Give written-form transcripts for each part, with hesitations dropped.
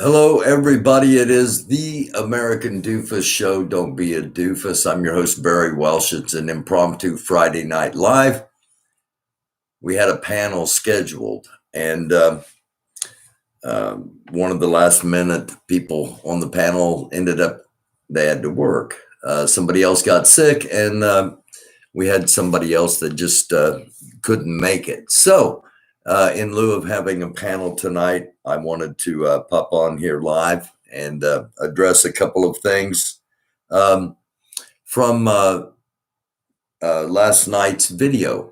Hello, everybody. It is the American Doofus Show. Don't be a doofus. I'm your host, Barry Welsh. It's an impromptu Friday night live. We had a panel scheduled, and one of the last minute people on the panel ended up, they had to work. Somebody else got sick, and we had somebody else that just couldn't make it. So, in lieu of having a panel tonight, I wanted to pop on here live and address a couple of things from last night's video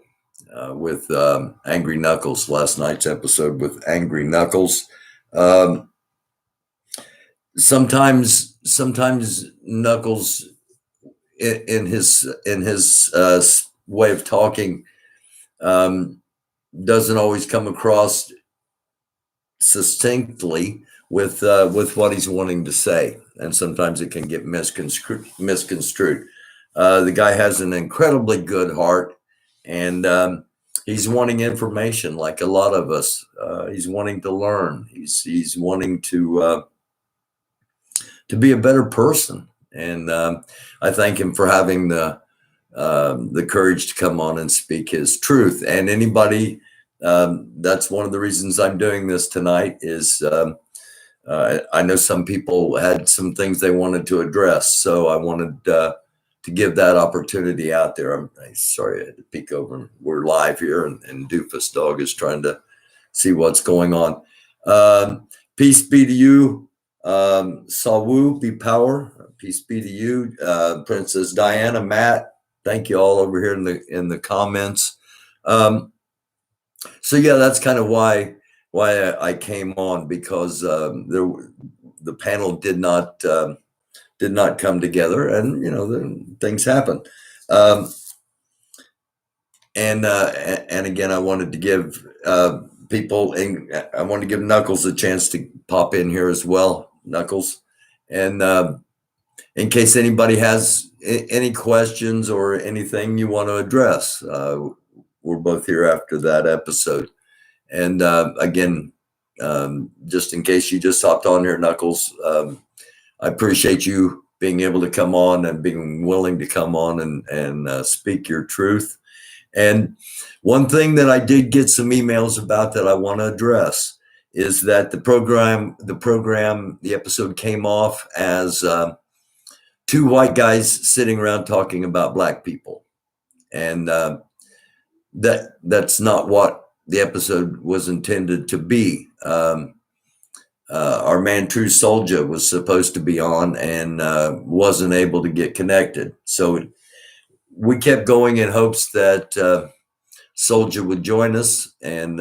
with Angry Knuckles, last night's episode with Angry Knuckles. Um, sometimes Knuckles, in his way of talking, um, doesn't always come across succinctly with what he's wanting to say, and sometimes it can get misconstrued. The guy has an incredibly good heart, and he's wanting information like a lot of us. He's wanting to learn. He's wanting to be a better person, and I thank him for having the courage to come on and speak his truth. And anybody, that's one of the reasons I'm doing this tonight is I know some people had some things they wanted to address, so I wanted to give that opportunity out there. I'm sorry I had to peek over. We're live here, and Doofus Dog is trying to see what's going on. Peace be to you. Sawu be power. Peace be to you, Princess Diana, Matt. Thank you all over here in the comments. So yeah, that's kind of why I came on, because the panel did not come together, and things happen. And again, I wanted to give people, and I wanted to give Knuckles a chance to pop in here as well, Knuckles, and in case anybody has any questions or anything you want to address. We're both here after that episode. And again, just in case you just hopped on here, Knuckles, I appreciate you being able to come on and being willing to come on and speak your truth. And one thing that I did get some emails about that I want to address is that the episode came off as two white guys sitting around talking about black people. And that's not what the episode was intended to be. Our man True Soldier was supposed to be on and wasn't able to get connected. So we kept going in hopes that Soldier would join us, and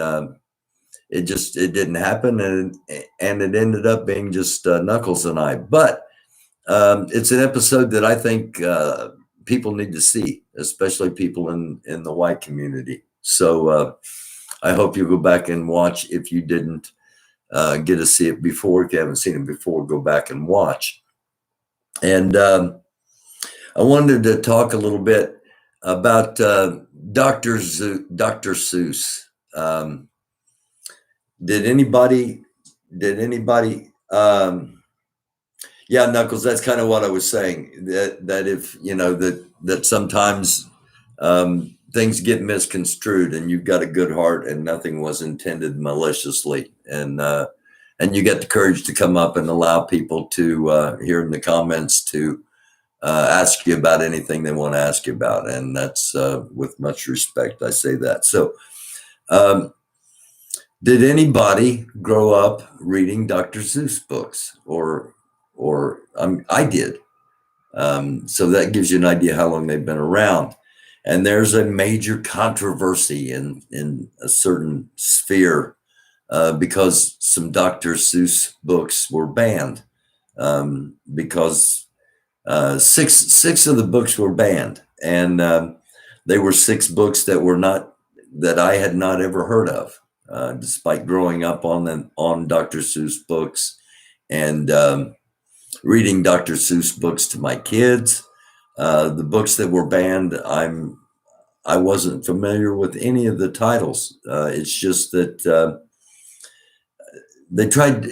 it didn't happen, and it ended up being just Knuckles and I. But it's an episode that I think people need to see, especially people in the white community. So I hope you go back and watch if you didn't get to see it before. If you haven't seen it before, go back and watch. And I wanted to talk a little bit about Dr. Seuss. Did anybody? Yeah, Knuckles. That's kind of what I was saying. That if that sometimes things get misconstrued, and you've got a good heart, and nothing was intended maliciously, and you get the courage to come up and allow people to here in the comments to ask you about anything they want to ask you about, and that's with much respect I say that. So did anybody grow up reading Dr. Seuss books, or I did. So that gives you an idea how long they've been around. And there's a major controversy in a certain sphere because some Dr. Seuss books were banned, because six of the books were banned, and they were six books that I had not ever heard of, despite growing up on Dr. Seuss books and reading Dr. Seuss books to my kids. The books that were banned, I wasn't familiar with any of the titles. It's just that they tried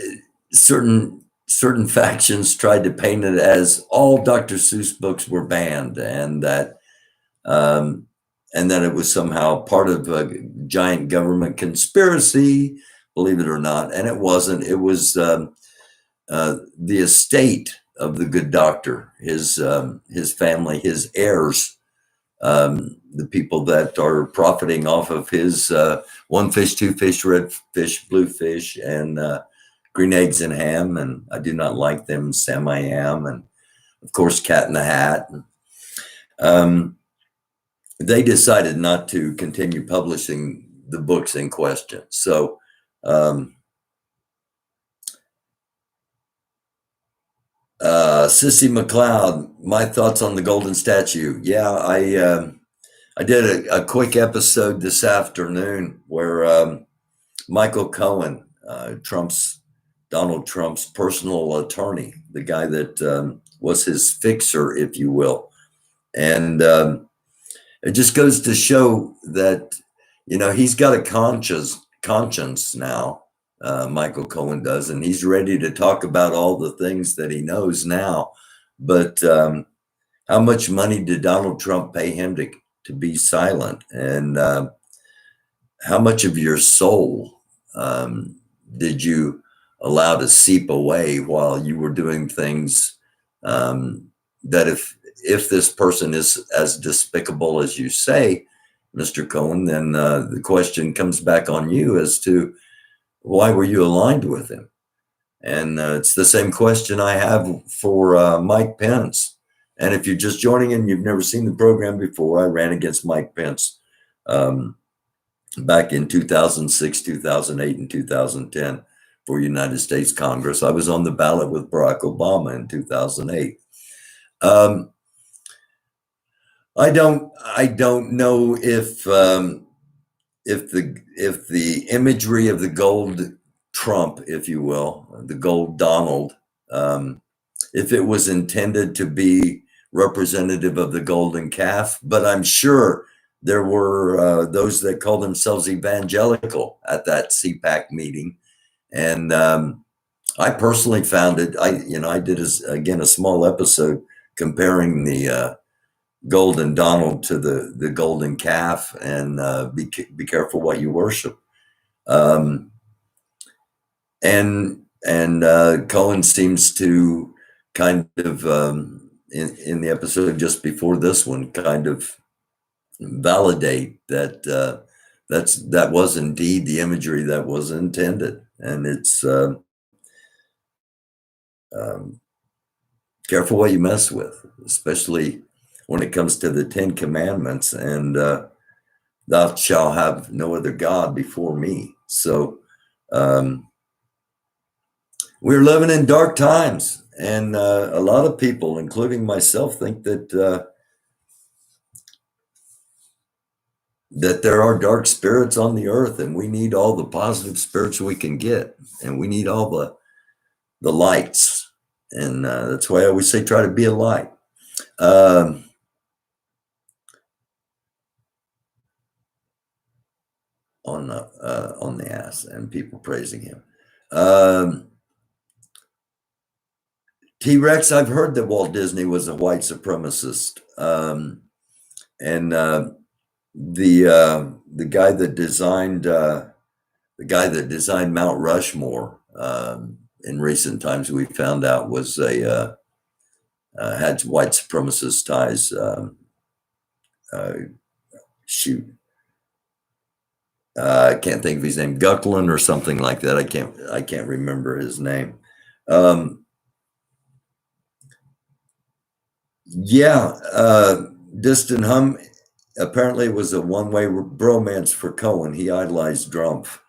certain factions tried to paint it as all Dr. Seuss books were banned, um, and that it was somehow part of a giant government conspiracy, believe it or not. And it wasn't. It was the estate of the good doctor, his family, his heirs, the people that are profiting off of his one fish, two fish, red fish, blue fish, and green eggs and ham. And I do not like them, Sam I Am, and of course, Cat in the Hat. Um, they decided not to continue publishing the books in question. So, Sissy McLeod, my thoughts on the golden statue. Yeah, I did a quick episode this afternoon where Michael Cohen, Donald Trump's personal attorney, the guy that was his fixer, if you will, and it just goes to show that he's got a conscience now. Michael Cohen does, and he's ready to talk about all the things that he knows now. But how much money did Donald Trump pay him to be silent? And how much of your soul did you allow to seep away while you were doing things that if this person is as despicable as you say, Mr. Cohen, then the question comes back on you as to why were you aligned with him? And it's the same question I have for Mike Pence. And if you're just joining in, you've never seen the program before, I ran against Mike Pence back in 2006, 2008, and 2010 for United States Congress. I was on the ballot with Barack Obama in 2008. I don't know if the imagery of the gold Trump, if you will, the gold Donald, if it was intended to be representative of the golden calf, but I'm sure there were those that called themselves evangelical at that CPAC meeting, and I personally found it. I did a small episode comparing the golden Donald to the golden calf, and be careful what you worship. And Cohen seems to kind of in the episode just before this one kind of validate that that was indeed the imagery that was intended, and it's careful what you mess with, especially when it comes to the 10 Commandments and thou shalt have no other God before me. So we're living in dark times, and a lot of people, including myself, think that there are dark spirits on the earth, and we need all the positive spirits we can get, and we need all the lights, and that's why I always say try to be a light. On the ass, and people praising him. T-Rex, I've heard that Walt Disney was a white supremacist, and the guy that designed Mount Rushmore in recent times, we found out was had white supremacist ties. I can't think of his name, Gucklin or something like that. I can't remember his name. Distant Hum apparently was a one-way bromance for Cohen. He idolized Drumpf.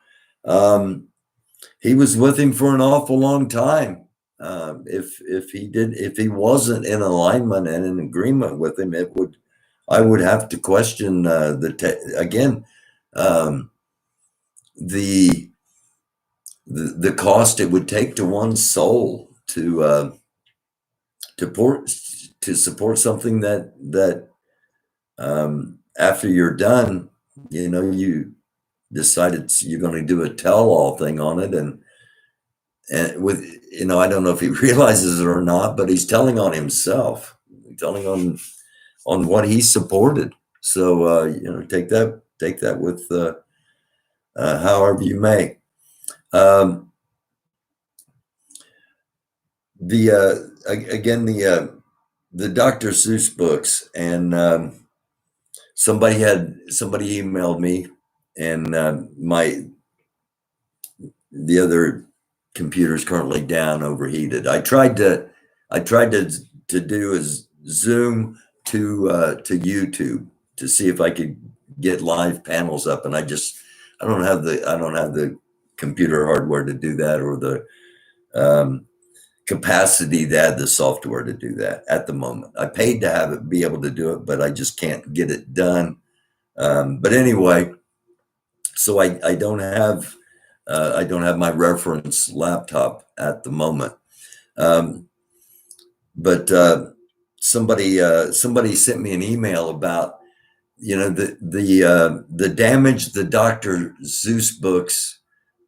He was with him for an awful long time. If he wasn't in alignment and in agreement with him, I would have to question the cost it would take to one's soul to support something that after you're done, you decided you're going to do a tell-all thing on it, and and with, I don't know if he realizes it or not, but he's telling on himself, telling on what he supported. So take that with however you may. Um, the again the Dr. Seuss books, and somebody emailed me, and my the other computer's currently down, overheated. I tried to do is Zoom to YouTube to see if I could get live panels up, and I don't have the computer hardware to do that, or the um, capacity to add the software to do that at the moment. I paid to have it be able to do it, but I just can't get it done. But anyway, so I don't have my reference laptop at the moment. Um, but somebody sent me an email about the damage the Dr. Seuss books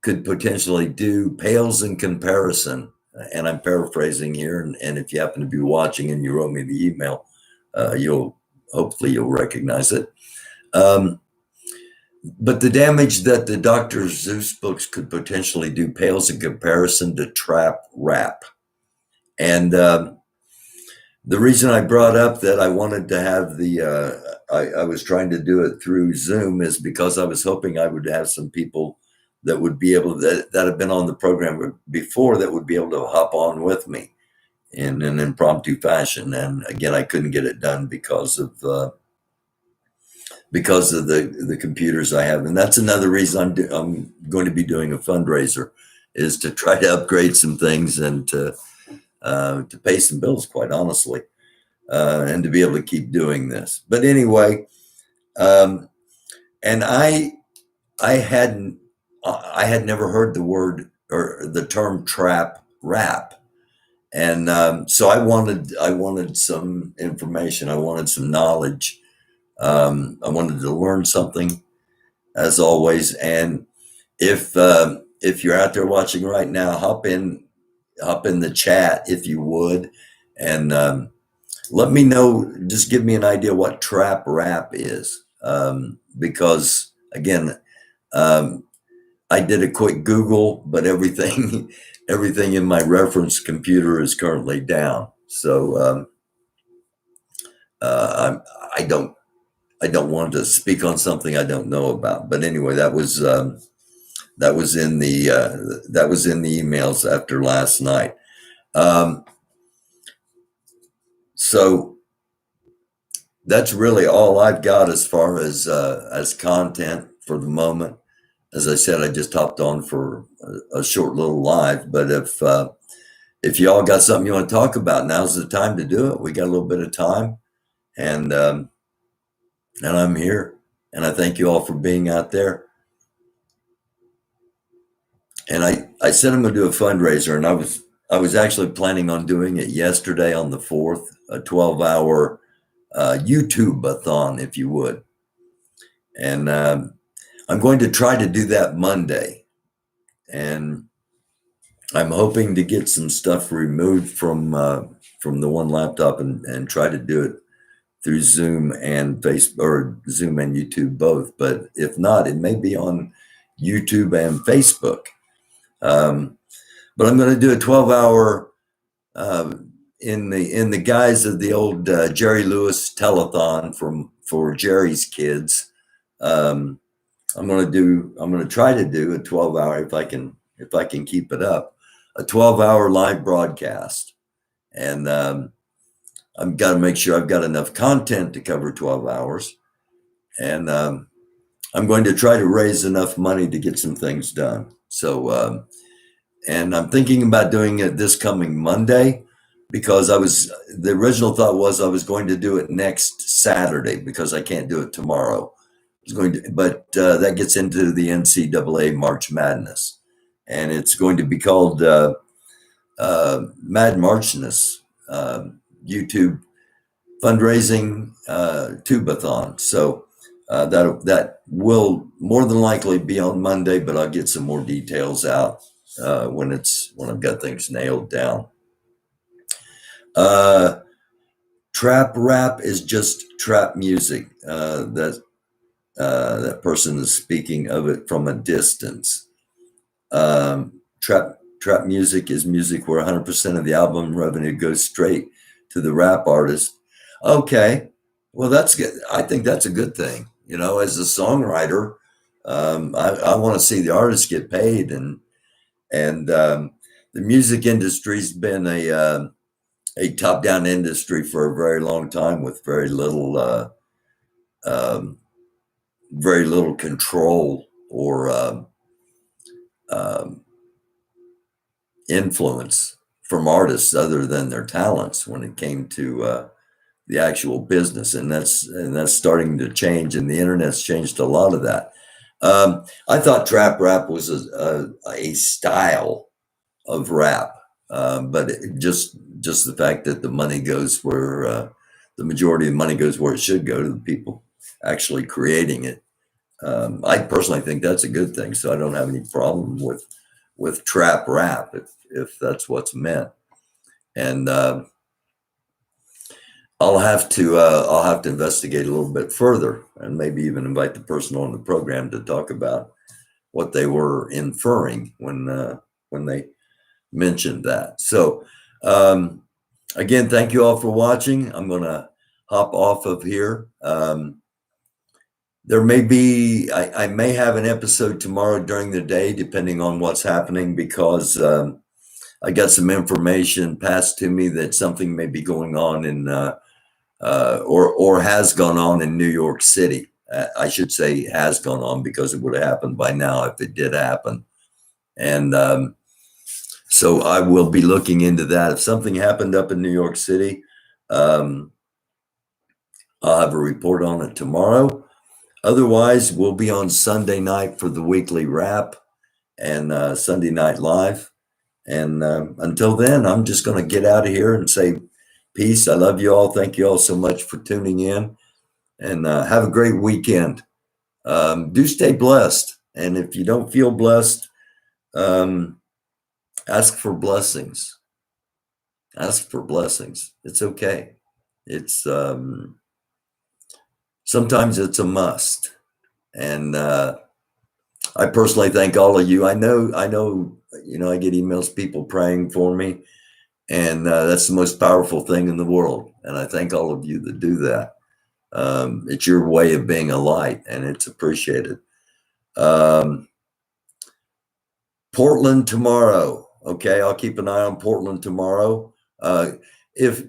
could potentially do pales in comparison. And I'm paraphrasing here, and if you happen to be watching and you wrote me the email, you'll hopefully you'll recognize it. Um, but the damage that the Dr. Seuss books could potentially do pales in comparison to trap rap. And the reason I brought up that I wanted to have I was trying to do it through Zoom, is because I was hoping I would have some people that would be able that have been on the program before, that would be able to hop on with me in an impromptu fashion. And again, I couldn't get it done because of the computers I have, and that's another reason I'm going to be doing a fundraiser, is to try to upgrade some things, and to pay some bills, quite honestly, and to be able to keep doing this. But anyway, and I hadn't I had never heard the word or the term trap rap, and so I wanted some information. I wanted some knowledge. I wanted to learn something, as always. And if you're out there watching right now, hop in the chat if you would, and let me know. Just give me an idea what trap rap is, because again, um, I did a quick Google, but everything everything in my reference computer is currently down. So I don't want to speak on something I don't know about. But anyway, that was in the emails after last night. Um, so that's really all I've got as far as content for the moment. As I said, I just hopped on for a short little live. But if y'all got something you want to talk about, now's the time to do it. We got a little bit of time, and I'm here, and I thank you all for being out there. And I said I'm going to do a fundraiser, and I was actually planning on doing it yesterday on the 4th, a 12-hour YouTube-a-thon, if you would. And I'm going to try to do that Monday. And I'm hoping to get some stuff removed from the one laptop, and try to do it through Zoom and Facebook, or Zoom and YouTube both. But if not, it may be on YouTube and Facebook. But I'm going to do a 12-hour in the guise of the old Jerry Lewis telethon for Jerry's kids. I'm going to try to do a 12-hour, if I can keep it up, a 12-hour live broadcast. And I've got to make sure I've got enough content to cover 12 hours. And I'm going to try to raise enough money to get some things done. So, and I'm thinking about doing it this coming Monday, because the original thought was I was going to do it next Saturday, because I can't do it tomorrow. But that gets into the NCAA March Madness, and it's going to be called Mad Marchness YouTube fundraising tubathon. So that will more than likely be on Monday, but I'll get some more details out when I've got things nailed down. Uh, Trap rap is just trap music. That person is speaking of it from a distance. Trap music is music where 100% of the album revenue goes straight to the rap artist. Okay, well that's good. I think that's a good thing. You know, as a songwriter, I want to see the artists get paid, and the music industry's been a top down industry for a very long time with um, very little control or um, influence from artists other than their talents when it came to the actual business, and that's starting to change, and the internet's changed a lot of that. I thought trap rap was a style of rap, but just the fact that the money goes where the majority of the money goes where it should go to the people actually creating it. I personally think that's a good thing, so I don't have any problem with trap rap if that's what's meant. And I'll have to investigate a little bit further, and maybe even invite the person on the program to talk about what they were inferring when they mentioned that. So again, thank you all for watching. I'm going to hop off of here. There may be, I may have an episode tomorrow during the day, depending on what's happening, because I got some information passed to me that something may be going on in, or has gone on in New York City. I should say has gone on, because it would have happened by now if it did happen. And so I will be looking into that. If something happened up in New York City, I'll have a report on it tomorrow. Otherwise, we'll be on Sunday night for the weekly wrap and Sunday Night Live. And until then, I'm just going to get out of here and say peace. I love you all. Thank you all so much for tuning in, and have a great weekend. Do stay blessed. And if you don't feel blessed, ask for blessings. Ask for blessings. It's okay. It's sometimes it's a must. And I personally thank all of you. I know, I get emails, people praying for me, and that's the most powerful thing in the world. And I thank all of you that do that. It's your way of being a light, and it's appreciated. Portland tomorrow. Okay, I'll keep an eye on Portland tomorrow. If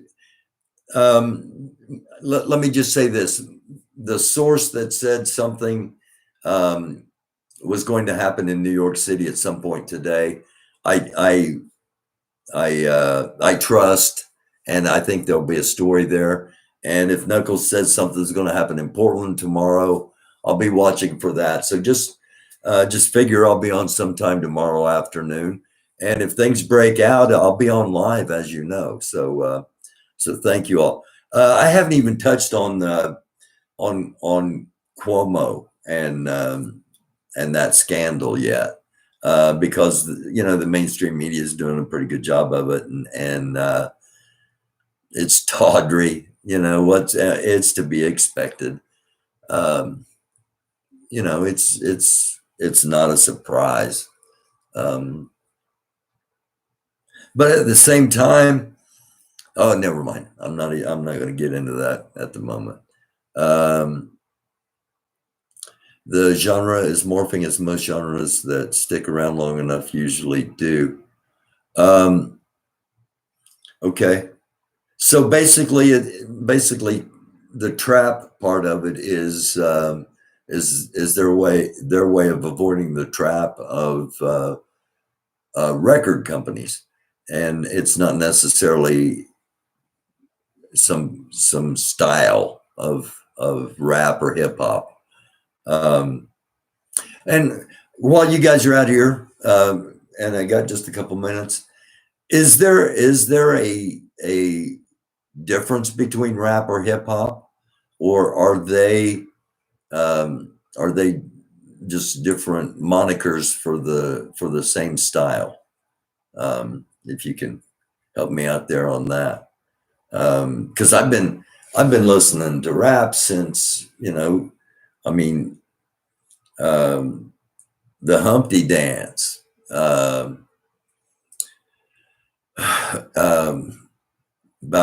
let me just say this: the source that said something was going to happen in New York City at some point today, I trust, and I think there'll be a story there. And if Knuckles says something's going to happen in Portland tomorrow, I'll be watching for that. So just figure I'll be on sometime tomorrow afternoon. And if things break out, I'll be on live, as you know. So thank you all. I haven't even touched on Cuomo and that scandal yet, because the mainstream media is doing a pretty good job of it, and it's tawdry. It's to be expected. It's not a surprise. But at the same time, oh, never mind. I'm not going to get into that at the moment. The genre is morphing, as most genres that stick around long enough usually do. Okay. So basically, the trap part of it is their way of avoiding the trap of record companies, and it's not necessarily some style of rap or hip hop. And while you guys are out here, and I got just a couple minutes, is there a difference between rap or hip hop, or are they just different monikers for the same style. If you can help me out there on that, because I've been listening to rap since, I mean, the Humpty Dance, Bow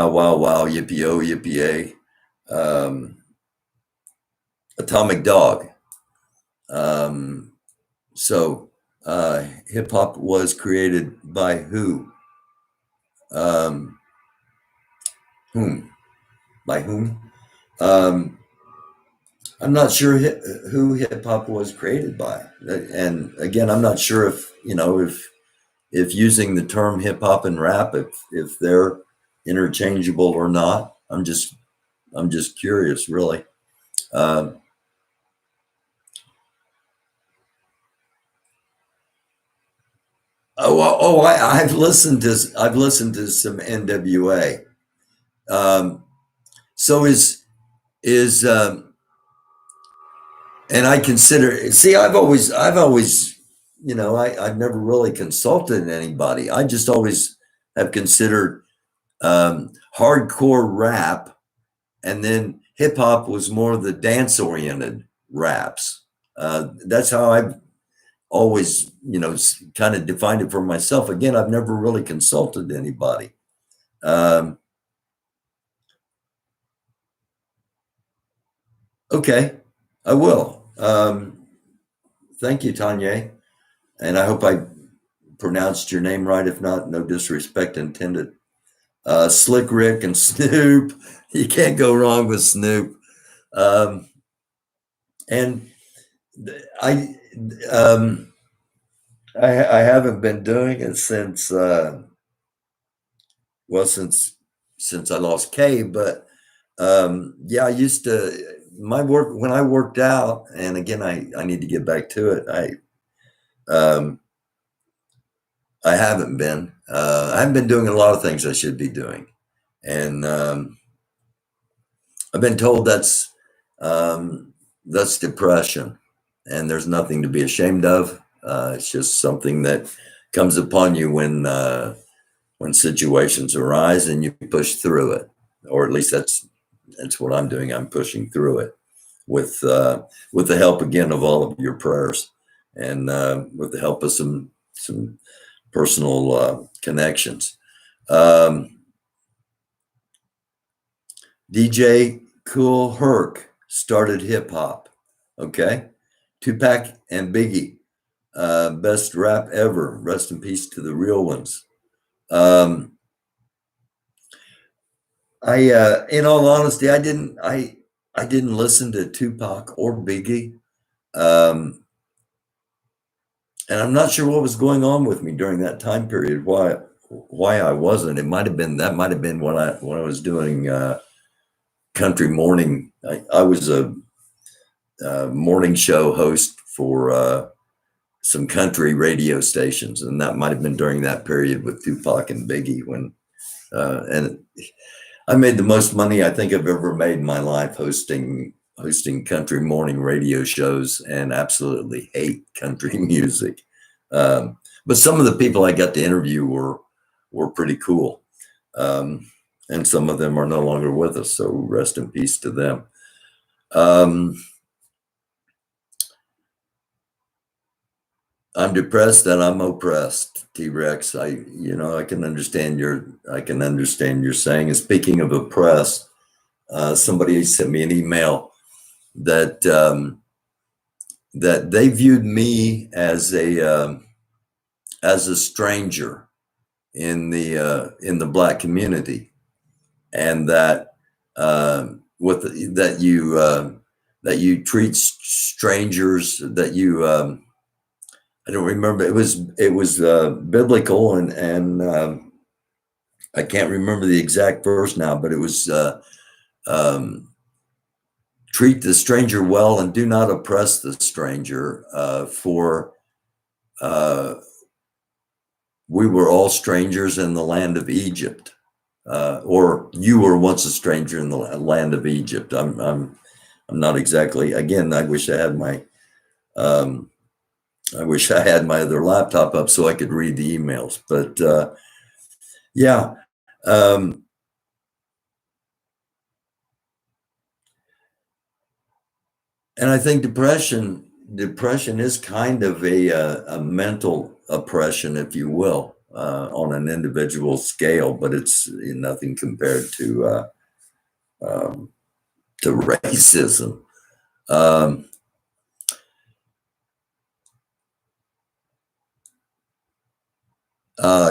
Wow Wow, Yippee Oh Yippee A, Atomic Dog. So hip hop was created by who? Whom? By whom? I'm not sure who hip hop was created by, and again, I'm not sure if if using the term hip hop and rap, if they're interchangeable or not. I'm just curious, really. Oh, I've listened to some NWA. So is and I consider, see, I've always, I've never really consulted anybody. I just always have considered hardcore rap, and then hip hop was more the dance oriented raps. That's how I've always, kind of defined it for myself. Again, I've never really consulted anybody. Okay, I will. Thank you, Tanya, and I hope I pronounced your name right. If not, no disrespect intended. Slick Rick and Snoop. You can't go wrong with Snoop. And I, I haven't been doing it since well, since I lost Kay. But yeah, I used to, my work when I worked out, and again, I need to get back to it. I haven't been. I haven't been doing a lot of things I should be doing, and I've been told that's depression, and there's nothing to be ashamed of. It's just something that comes upon you when situations arise, and you push through it, or at least that's what I'm doing. I'm pushing through it with the help again of all of your prayers, and with the help of some personal connections. DJ Cool Herc started hip hop. Okay. Tupac and Biggie, best rap ever. Rest in peace to the real ones. In all honesty, I didn't listen to Tupac or Biggie. And I'm not sure what was going on with me during that time period. Why I wasn't. It might have been when I was doing country morning. I was a morning show host for some country radio stations, and that might have been during that period with Tupac and Biggie when and I made the most money I think I've ever made in my life hosting country morning radio shows, and absolutely hate country music. But some of the people I got to interview were pretty cool. And some of them are no longer with us, so rest in peace to them. I'm depressed and I'm oppressed, T-Rex. I can understand your saying. And speaking of oppressed, somebody sent me an email that that they viewed me as a stranger in the Black community, and that that you treat strangers, that you I don't remember. It was biblical, and I can't remember the exact verse now, but it was treat the stranger well and do not oppress the stranger. For we were all strangers in the land of Egypt, or you were once a stranger in the land of Egypt. I'm not exactly. Again, I wish I had my Um, I wish I had my other laptop up so I could read the emails, but yeah. Um, and I think depression is kind of a mental oppression, if you will, on an individual scale, but it's nothing compared um, to racism. Um,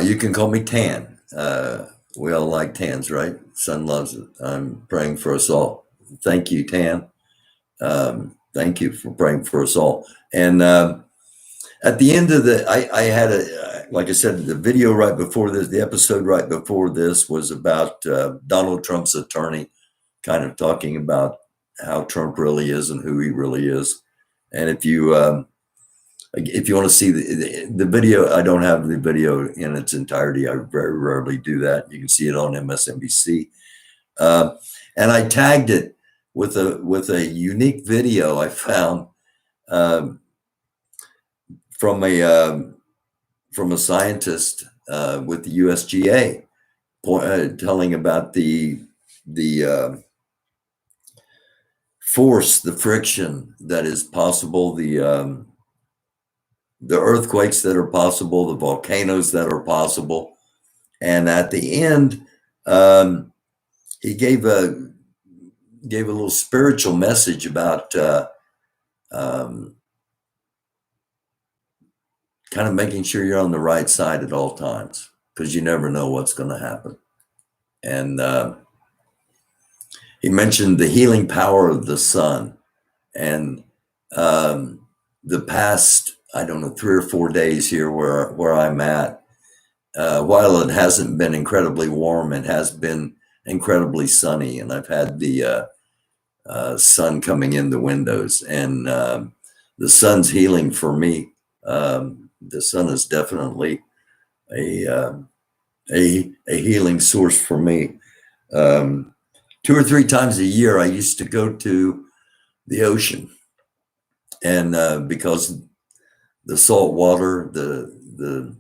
you can call me Tan. We all like Tans, right? Son loves it. I'm praying for us all. Thank you, Tan. Thank you for praying for us all. And at the end of I had like I said, the video right before this, the episode right before this was about Donald Trump's attorney, kind of talking about how Trump really is and who he really is. And if you want to see the video, I don't have the video in its entirety. I very rarely do that. You can see it on MSNBC. Uh, and I tagged it with a unique video I found um, from a scientist with the USGA, telling about the force, the friction that is possible, the earthquakes that are possible, the volcanoes that are possible, and at the end, he gave a little spiritual message about um, kind of making sure you're on the right side at all times, because you never know what's going to happen. And he mentioned the healing power of the sun, and the past, I don't know, 3 or 4 days here where I'm at. While it hasn't been incredibly warm, it has been incredibly sunny, and I've had the sun coming in the windows, and the sun's healing for me. The sun is definitely a healing source for me. 2 or 3 times a year, I used to go to the ocean, and because the salt water, the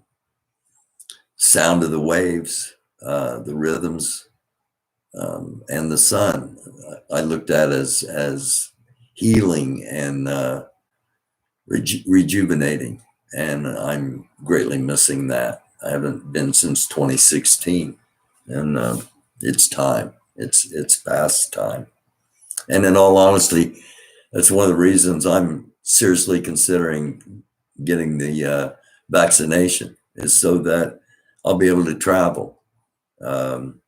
sound of the waves, the rhythms, and the sun, I looked at as healing and rejuvenating, and I'm greatly missing that. I haven't been since 2016, and it's time. It's past time. And in all honesty, that's one of the reasons I'm seriously considering getting the vaccination, is so that I'll be able to travel. Um,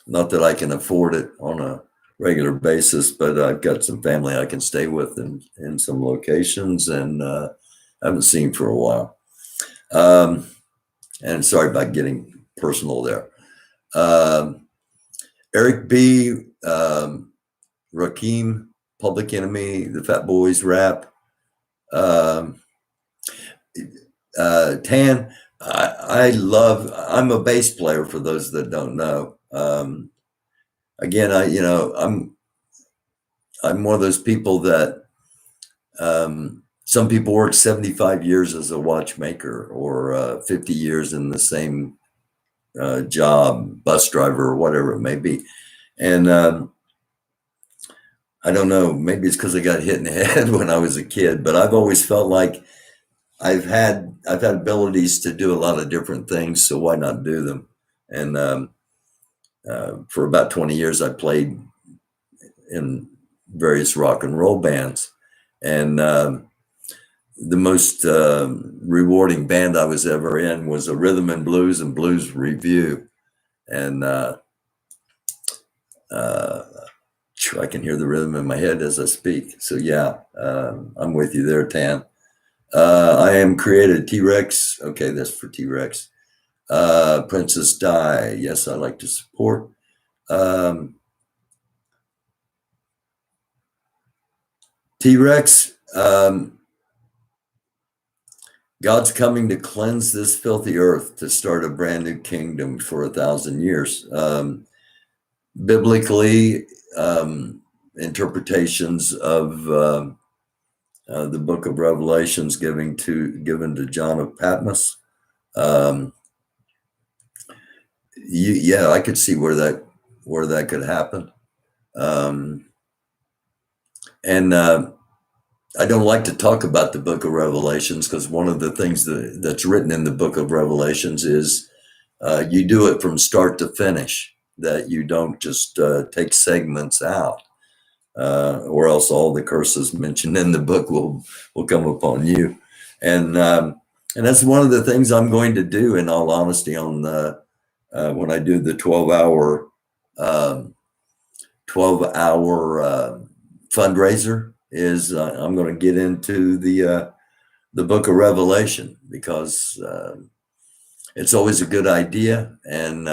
Not that I can afford it on a regular basis, but I've got some family I can stay with in some locations, and haven't seen for a while. And sorry about getting personal there. Eric B, Rakim, Public Enemy, the Fat Boys rap. Tan, I'm a bass player, for those that don't know. Again, I'm one of those people that some people work 75 years as a watchmaker, or 50 years in the same job, bus driver, or whatever it may be. And I don't know, maybe it's because I got hit in the head when I was a kid, but I've always felt like I've had abilities to do a lot of different things, so why not do them? And for about 20 years, I played in various rock and roll bands, and the most rewarding band I was ever in was a rhythm and blues review, and I can hear the rhythm in my head as I speak. So yeah, I'm with you there, Tan. I am created T-Rex. Okay, that's for T-Rex. Princess Di. Yes, I like to support. T-Rex. God's coming to cleanse this filthy earth to start a brand new kingdom for 1,000 years. Biblically, interpretations of the book of Revelations given to John of Patmos. Um, yeah, I could see where that could happen. Um, and I don't like to talk about the book of Revelations because one of the things that's written in the book of Revelations is you do it from start to finish, that you don't just take segments out, or else all the curses mentioned in the book will come upon you. And that's one of the things I'm going to do, in all honesty, on the when I do the 12-hour fundraiser, is I'm going to get into the book of Revelation, because it's always a good idea, and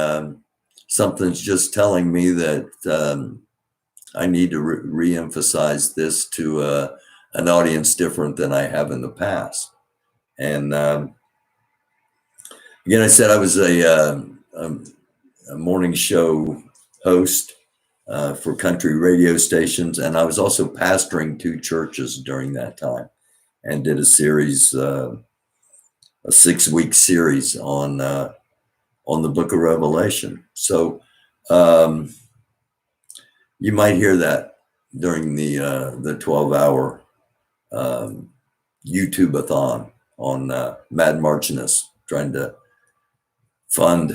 something's just telling me that I need to re-emphasize this to an audience different than I have in the past. And again, I said I was a morning show host for country radio stations, and I was also pastoring 2 churches during that time, and did a series, a 6-week series on the book of Revelation. So you might hear that during the 12-hour YouTube-a-thon on Mad Marchiness, trying to fund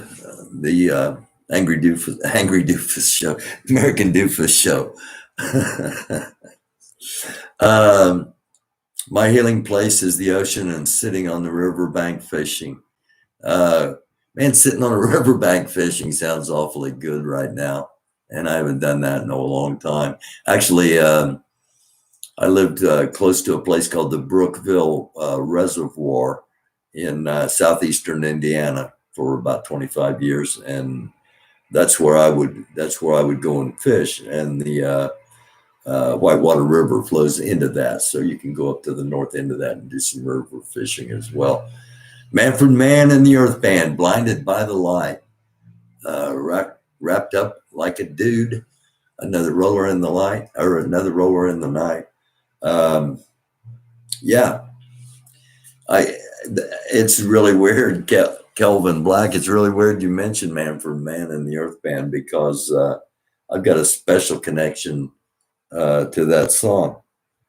the Angry Doofus show, American Doofus show. My healing place is the ocean, and sitting on the riverbank fishing. Man, sitting on a riverbank fishing sounds awfully good right now, and I haven't done that in a long time. Actually, I lived close to a place called the Brookville Reservoir in southeastern Indiana for about 25 years, and that's where I would go and fish. And the Whitewater River flows into that, so you can go up to the north end of that and do some river fishing as well. Manfred Mann and the Earth Band, Blinded by the Light, wrapped up like a dude, another roller in the light, or another roller in the night. Yeah, it's really weird, Kelvin Black. It's really weird you mentioned Manfred Mann and the Earth Band, because I've got a special connection to that song.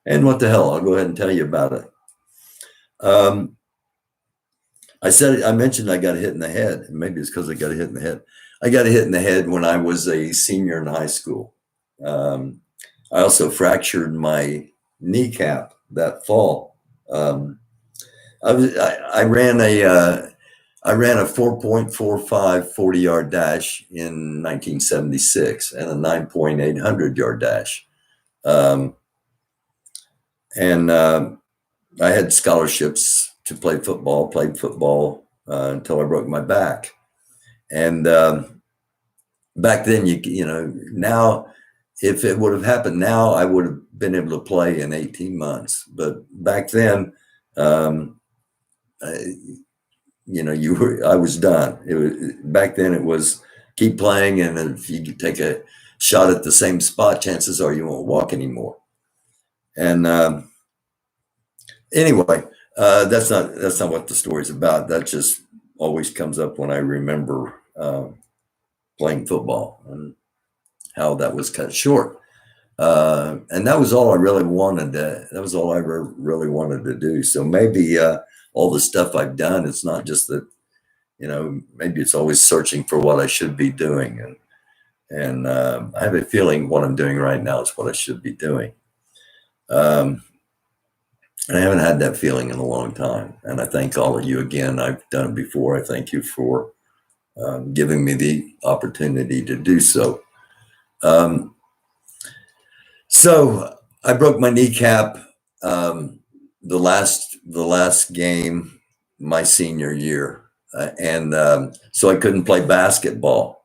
And what the hell, I'll go ahead and tell you about it. I mentioned I got hit in the head. Maybe it's because I got hit in the head. I got hit in the head when I was a senior in high school. I also fractured my kneecap that fall. I ran a 4.45 40-yard dash in 1976, and a 9.8 100-yard dash. And I had scholarships to play football, played football until I broke my back. And back then, you know, now, if it would have happened now, I would have been able to play in 18 months. But back then, I was done. Back then it was keep playing, and if you could take a shot at the same spot, chances are you won't walk anymore. And anyway, that's not what the story's about. That just always comes up when I remember playing football and how that was cut short. And that was all I really wanted really wanted to do. So maybe all the stuff I've done, it's not just that, maybe it's always searching for what I should be doing. And I have a feeling what I'm doing right now is what I should be doing. And I haven't had that feeling in a long time. And I thank all of you again. I've done it before. I thank you for giving me the opportunity to do so. So I broke my kneecap the last game my senior year, and so I couldn't play basketball.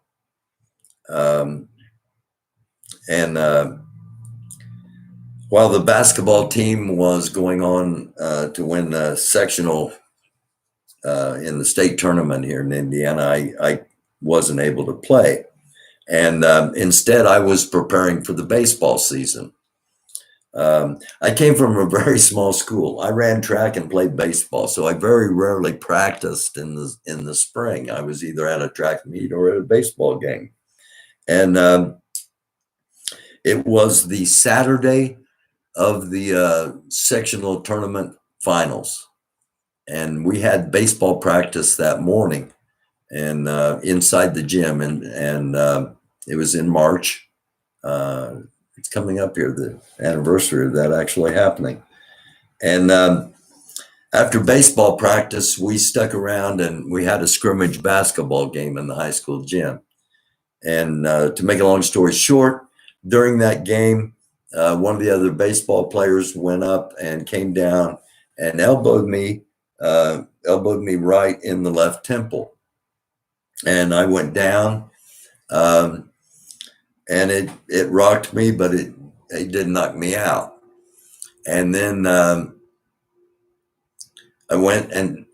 While the basketball team was going on to win a sectional in the state tournament here in Indiana, I wasn't able to play. And instead, I was preparing for the baseball season. I came from a very small school. I ran track and played baseball, so I very rarely practiced in the spring. I was either at a track meet or at a baseball game, and it was the Saturday of the sectional tournament finals, and we had baseball practice that morning, and inside the gym, and it was in March. Uh, it's coming up here, the anniversary of that actually happening. And after baseball practice, we stuck around and we had a scrimmage basketball game in the high school gym. And to make a long story short, during that game, one of the other baseball players went up and came down and elbowed me right in the left temple. And I went down, um, and it rocked me, but it didn't knock me out. And then I went and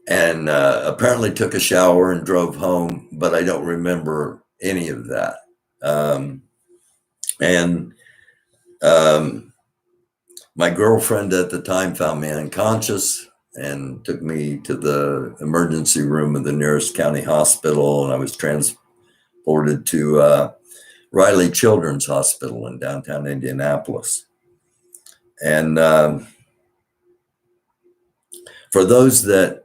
apparently took a shower and drove home, but I don't remember any of that. And my girlfriend at the time found me unconscious and took me to the emergency room of the nearest county hospital, and I was transported to Riley Children's Hospital in downtown Indianapolis. And for those that,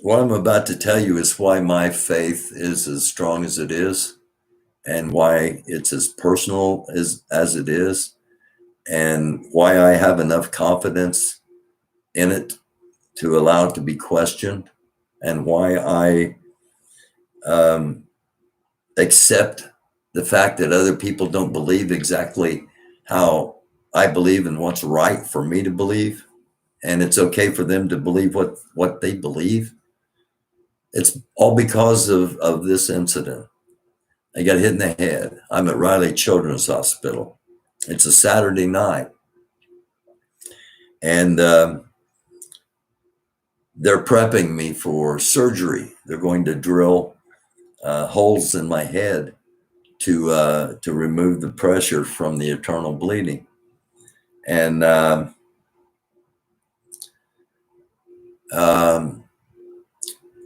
what I'm about to tell you is why my faith is as strong as it is, and why it's as personal as it is, and why I have enough confidence in it to allow it to be questioned, and why I accept the fact that other people don't believe exactly how I believe and what's right for me to believe, and it's okay for them to believe what they believe. It's all because of this incident. I got hit in the head. I'm at Riley Children's Hospital. It's a Saturday night, and they're prepping me for surgery. They're going to drill holes in my head to remove the pressure from the internal bleeding. And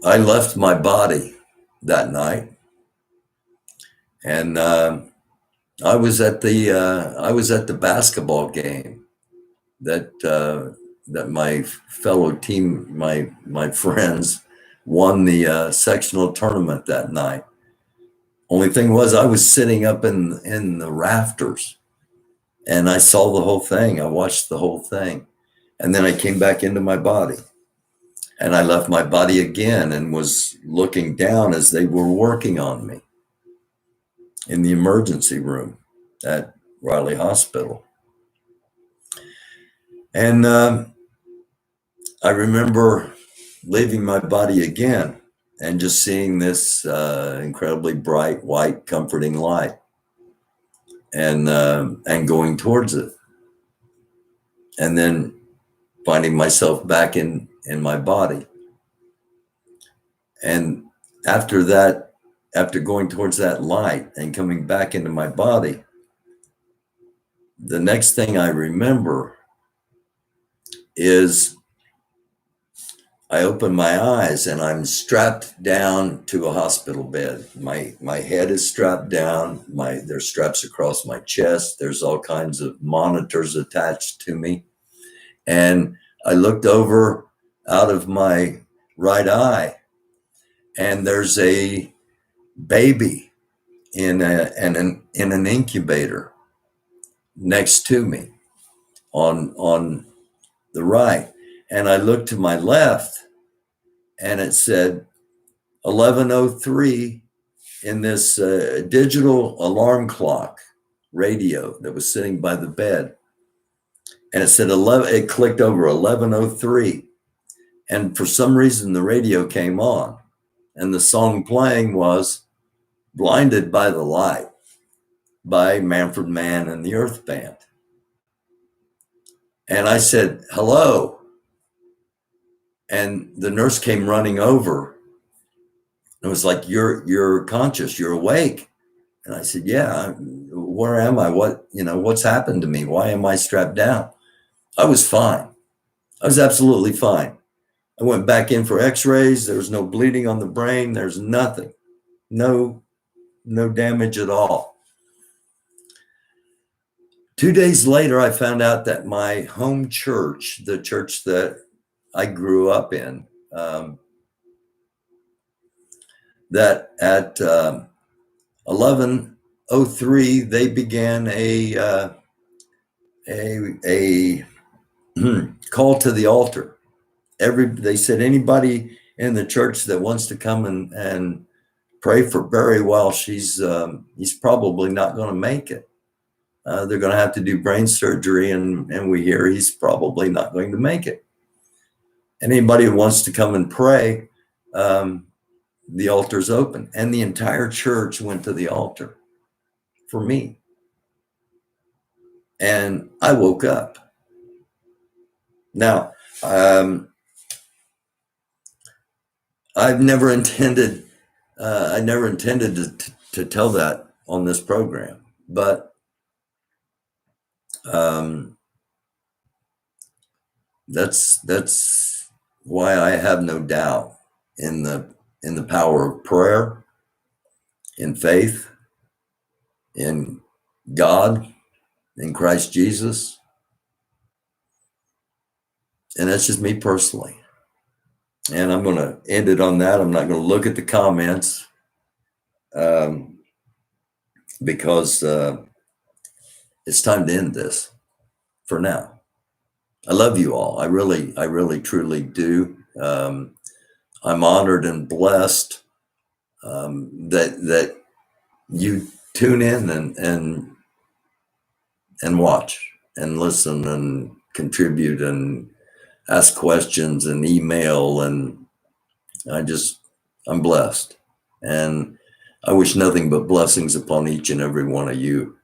I left my body that night, and I was at the basketball game that my fellow team, my friends, won the sectional tournament that night. Only thing was, I was sitting up in the rafters, and I saw the whole thing. I watched the whole thing, and then I came back into my body, and I left my body again and was looking down as they were working on me in the emergency room at Riley Hospital. And I remember leaving my body again and just seeing this incredibly bright, white, comforting light, and going towards it, and then finding myself back in my body. And after that, after going towards that light and coming back into my body, the next thing I remember is I open my eyes and I'm strapped down to a hospital bed. My head is strapped down. There's straps across my chest. There's all kinds of monitors attached to me. And I looked over out of my right eye, and there's a baby in an incubator next to me on the right. And I looked to my left, and it said 11:03 in this digital alarm clock radio that was sitting by the bed. And it said 11, it clicked over 11:03. And for some reason, the radio came on, and the song playing was Blinded by the Light by Manfred Mann and the Earth Band. And I said, hello. And the nurse came running over. It was like, you're conscious, you're awake. And I said, yeah, where am I? What's happened to me? Why am I strapped down? I was fine. I was absolutely fine. I went back in for x-rays. There was no bleeding on the brain. There's nothing. No damage at all. 2 days later, I found out that my home church, the church that I grew up in, that at 11:03 they began a call to the altar. They said anybody in the church that wants to come and pray for Barry while he's probably not going to make it. They're going to have to do brain surgery, and we hear he's probably not going to make it. Anybody who wants to come and pray, the altar's open. And the entire church went to the altar for me. And I woke up. Now, I never intended to tell that on this program, but that's why I have no doubt in the power of prayer, in faith, in God, in Christ Jesus. And that's just me personally. And I'm going to end it on that. I'm not going to look at the comments because it's time to end this for now. I love you all. I really, truly do. I'm honored and blessed that you tune in and watch and listen and contribute and ask questions and email, and I'm blessed, and I wish nothing but blessings upon each and every one of you.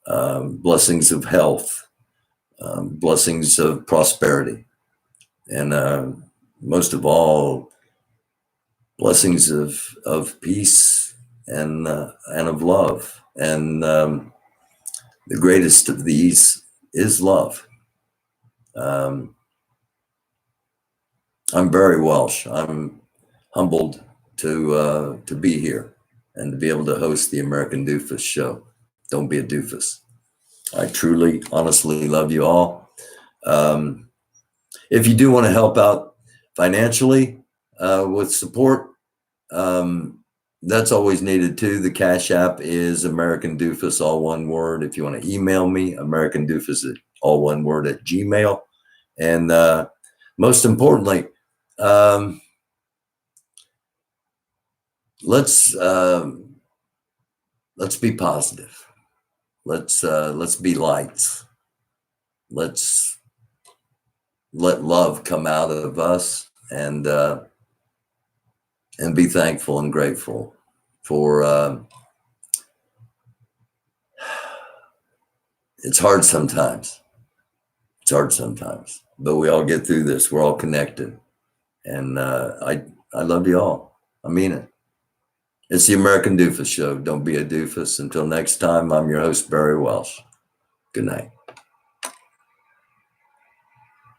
Blessings of health, blessings of prosperity, and most of all, blessings of peace and of love. And the greatest of these is love. I'm Barry Welsh. I'm humbled to be here and to be able to host the American Doofus Show. Don't be a doofus. I truly, honestly love you all. If you do want to help out financially with support, that's always needed too. The Cash App is American Doofus, all one word. If you want to email me, American Doofus, all one word, at Gmail. And most importantly, let's be positive. Let's be lights. Let's let love come out of us, and be thankful and grateful for. It's hard sometimes. But we all get through this. We're all connected. And I love you all. I mean it. It's the American Doofus Show. Don't be a doofus. Until next time, I'm your host, Barry Welsh. Good night.